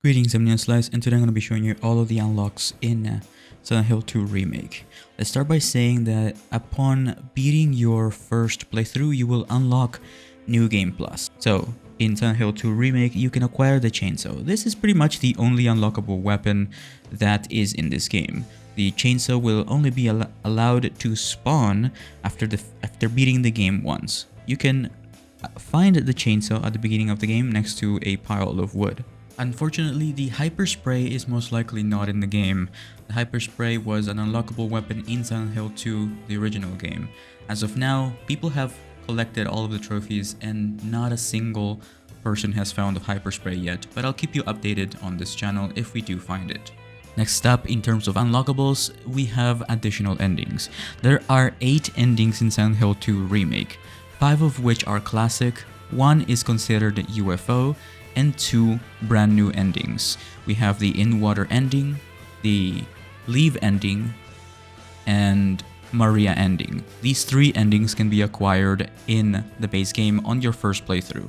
Greetings, I'm Slice, and today I'm going to be showing you all of the unlocks in Silent Hill 2 Remake. Let's start by saying that upon beating your first playthrough, you will unlock New Game Plus. So, in Silent Hill 2 Remake, you can acquire the chainsaw. This is pretty much the only unlockable weapon that is in this game. The chainsaw will only be allowed to spawn after beating the game once. You can find the chainsaw at the beginning of the game next to a pile of wood. Unfortunately, the hyper spray is most likely not in the game. The hyper spray was an unlockable weapon in Silent Hill 2, the original game. As of now, people have collected all of the trophies and not a single person has found the hyper spray yet, but I'll keep you updated on this channel if we do find it. Next up, in terms of unlockables, we have additional endings. There are 8 endings in Silent Hill 2 Remake, 5 of which are classic, 1 is considered UFO, and 2 brand new endings. We have the In-Water Ending, the Leave Ending, and Maria Ending. These 3 endings can be acquired in the base game on your first playthrough.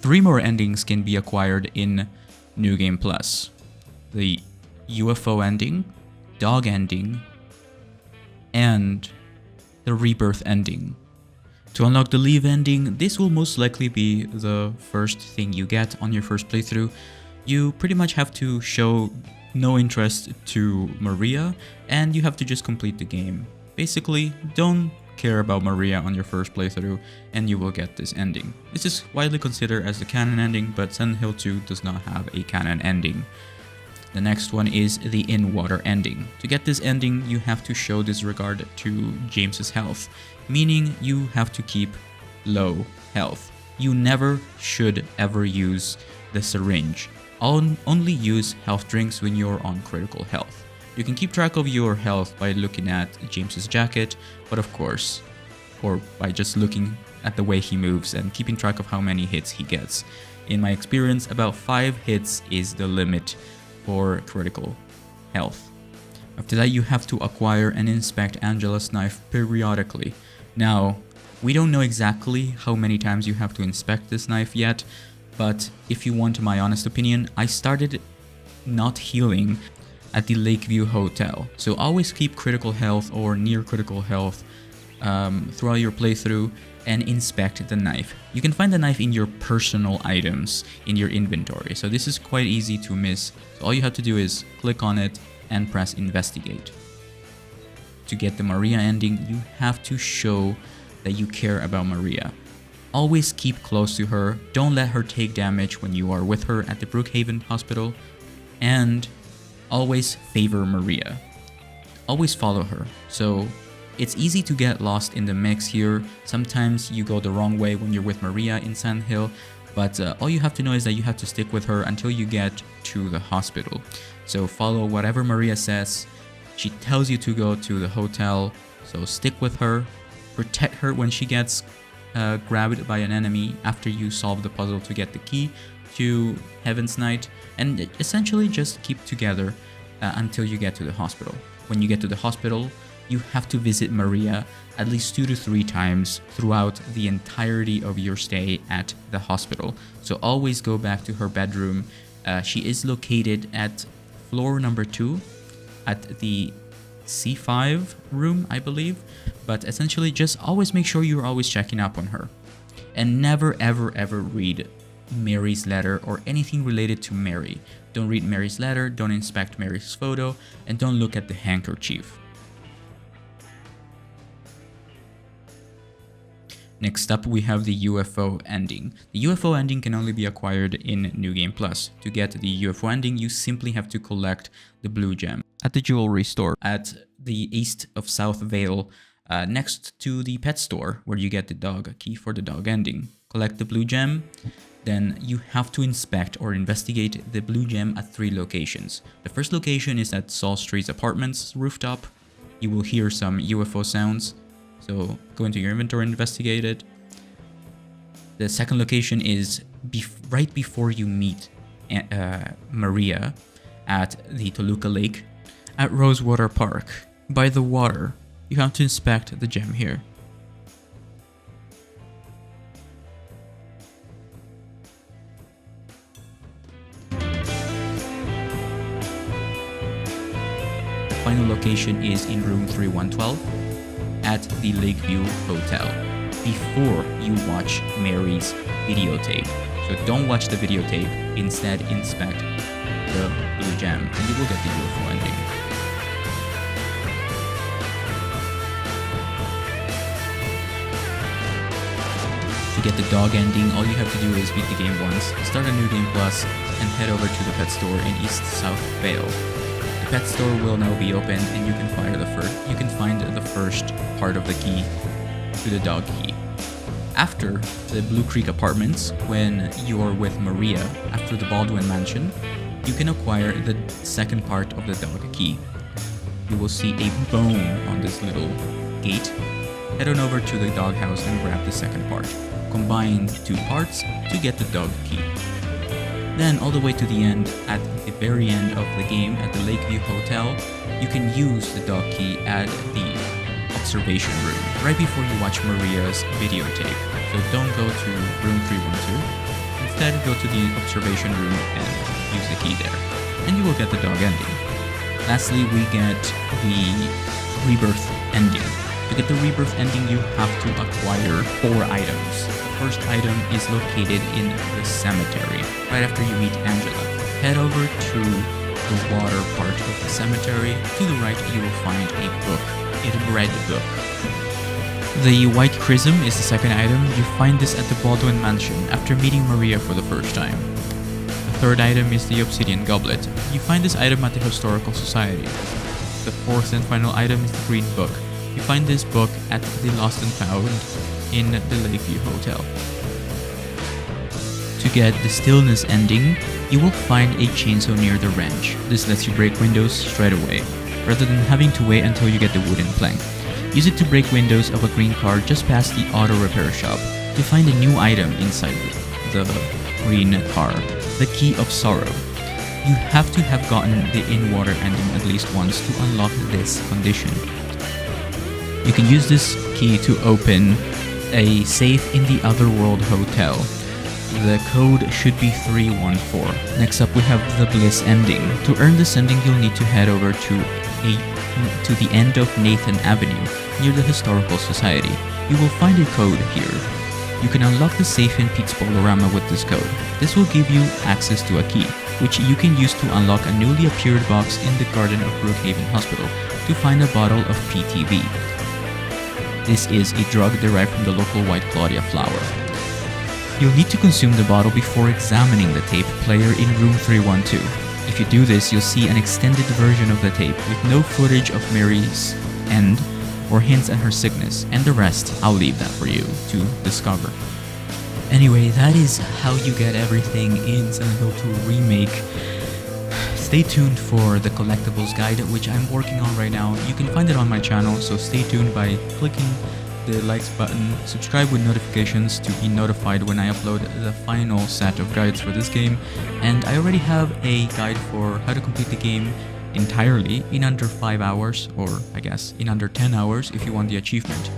3 more endings can be acquired in New Game Plus. The UFO Ending, Dog Ending, and the Rebirth Ending. To unlock the Leave Ending, this will most likely be the first thing you get on your first playthrough. You pretty much have to show no interest to Maria, and you have to just complete the game. Basically, don't care about Maria on your first playthrough, and you will get this ending. This is widely considered as the canon ending, but Silent Hill 2 does not have a canon ending. The next one is the In-Water Ending. To get this ending, you have to show disregard to James's health, meaning you have to keep low health. You never should ever use the syringe. Only use health drinks when you're on critical health. You can keep track of your health by looking at James's jacket, but of course, or by just looking at the way he moves and keeping track of how many hits he gets. In my experience, about 5 hits is the limit for critical health. After that, you have to acquire and inspect Angela's knife periodically. Now, we don't know exactly how many times you have to inspect this knife yet, but if you want my honest opinion, I started not healing at the Lakeview Hotel. So always keep critical health or near critical health throughout your playthrough and inspect the knife. You can find the knife in your personal items in your inventory, so this is quite easy to miss. So all you have to do is click on it and press investigate. To get the Maria ending, you have to show that you care about Maria. Always keep close to her, don't let her take damage when you are with her at the Brookhaven Hospital, and always favor Maria. Always follow her. So it's easy to get lost in the mix here. Sometimes you go the wrong way when you're with Maria in Silent Hill, but all you have to know is that you have to stick with her until you get to the hospital. So follow whatever Maria says. She tells you to go to the hotel, so stick with her. Protect her when she gets grabbed by an enemy after you solve the puzzle to get the key to Heaven's Night, and essentially just keep together until you get to the hospital. When you get to the hospital, you have to visit Maria at least 2 to 3 times throughout the entirety of your stay at the hospital. So always go back to her bedroom. She is located at floor number 2 at the C5 room, I believe. But essentially just always make sure you're always checking up on her. And never ever ever read Mary's letter or anything related to Mary. Don't read Mary's letter, don't inspect Mary's photo, and don't look at the handkerchief. Next up, we have the UFO Ending. The UFO Ending can only be acquired in New Game Plus. To get the UFO Ending, you simply have to collect the blue gem at the jewelry store at the east of South Vale, next to the pet store where you get the dog key for the dog ending. Collect the blue gem, then you have to inspect or investigate the blue gem at 3 locations. The first location is at Saul Street's apartments rooftop. You will hear some UFO sounds. So go into your inventory and investigate it. The second location is right before you meet Maria at the Toluca Lake at Rosewater Park. By the water, you have to inspect the gem here. final location is in room 3112 at the Lakeview Hotel before you watch Mary's videotape. So don't watch the videotape, instead inspect the blue gem and you will get the UFO ending. To get the dog ending, all you have to do is beat the game once, start a new game plus, and head over to the pet store in East South Vale. The pet store will now be open and you can find the first part of the key to the dog key. After the Blue Creek Apartments, when you're with Maria after the Baldwin Mansion, you can acquire the second part of the dog key. You will see a bone on this little gate. Head on over to the doghouse and grab the second part. Combine two parts to get the dog key. Then all the way to the end, at the very end of the game at the Lakeview Hotel, you can use the dog key at the observation room, right before you watch Maria's videotape. So don't go to room 312, instead go to the observation room and use the key there, and you will get the dog ending. Lastly, we get the Rebirth Ending. To get the Rebirth Ending, you have to acquire 4 items. The first item is located in the cemetery, right after you meet Angela. Head over to the water part of the cemetery. To the right, you will find a book, a red book. The white chrism is the second item. You find this at the Baldwin Mansion after meeting Maria for the first time. The third item is the obsidian goblet. You find this item at the Historical Society. The fourth and final item is the green book. You find this book at the Lost and Found in the Lakeview Hotel. To get the Stillness Ending, you will find a chainsaw near the wrench. This lets you break windows straight away, rather than having to wait until you get the wooden plank. Use it to break windows of a green car just past the auto repair shop to find a new item inside the green car, the Key of Sorrow. You have to have gotten the in-water ending at least once to unlock this condition. You can use this key to open a safe in the Otherworld Hotel. The code should be 314. Next up we have the Bliss Ending. To earn this ending, you'll need to head over to the end of Nathan Avenue near the Historical Society. You will find a code here. You can unlock the safe in Pete's Bolorama with this code. This will give you access to a key, which you can use to unlock a newly appeared box in the garden of Brookhaven Hospital to find a bottle of PTV. This is a drug derived from the local White Claudia flower. You'll need to consume the bottle before examining the tape player in room 312. If you do this, you'll see an extended version of the tape with no footage of Mary's end or hints at her sickness, and the rest, I'll leave that for you to discover. Anyway, that is how you get everything in Silent Hill 2 Remake. Stay tuned for the collectibles guide, which I'm working on right now. You can find it on my channel, so stay tuned by clicking the likes button, subscribe with notifications to be notified when I upload the final set of guides for this game, and I already have a guide for how to complete the game entirely in under 5 hours, or I guess in under 10 hours if you want the achievement,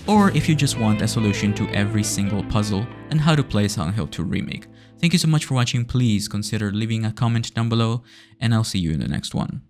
or if you just want a solution to every single puzzle and how to play Silent Hill 2 Remake. Thank you so much for watching. Please consider leaving a comment down below, and I'll see you in the next one.